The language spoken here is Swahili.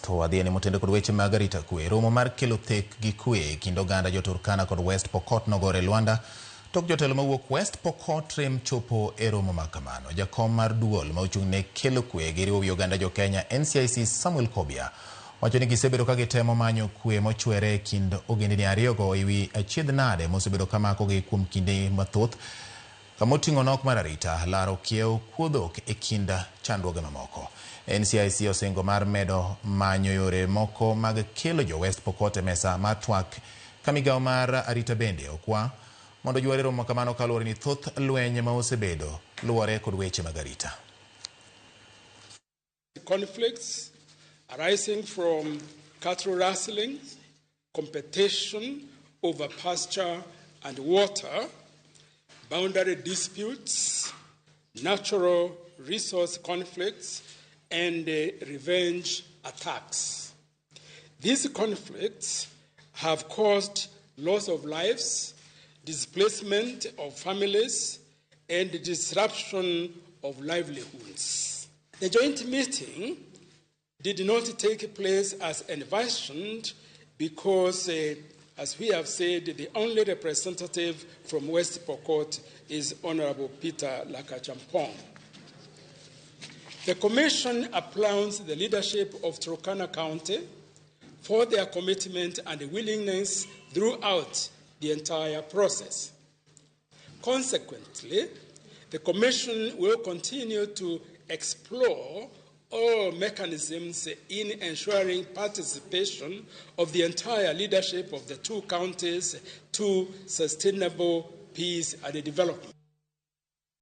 Wadhieni motende kod weche mag arita kwe. Romo mar kelo thek gi kwe kind oganda jo Turkana kod West Pokot nogore lwanda. Tok jotelo mawuok West Pokot rem chopo e romo ma kamano. Jakom mar duol ma ochung' ne kelo kwe gi riwo wi oganda jo Kenya NCIC Samuel Kobia wacho ni gisebedo ka gitemo manyo kwe mochwere kind ogendini ariyogo e wi achiedh nade mosebedo kamako gi kuom kinde mathoth kamoting'o nok mar arita, laro kiew, kuodho e kind chandruoge mamoko. NCIC osingo mar medo manyo yore moko mag kelo jo West Pokot e mesa mar twak ka migawo mar arita bende okwa mondo jware romo kamano kaluwore ni thoth lweny ma osebedo luwore kod weche mag arita. Conflicts arising from cattle rustling, competition over pasture and water, boundary disputes, natural resource conflicts, and revenge attacks. These conflicts have caused loss of lives, displacement of families, and disruption of livelihoods. The joint meeting did not take place as envisioned because, as we have said, the only representative from West Pokot is Honorable Peter Lakachampong. The Commission applauds the leadership of Turkana County for their commitment and willingness throughout the entire process. Consequently, the Commission will continue to explore all mechanisms in ensuring participation of the entire leadership of the two counties to sustainable peace and development.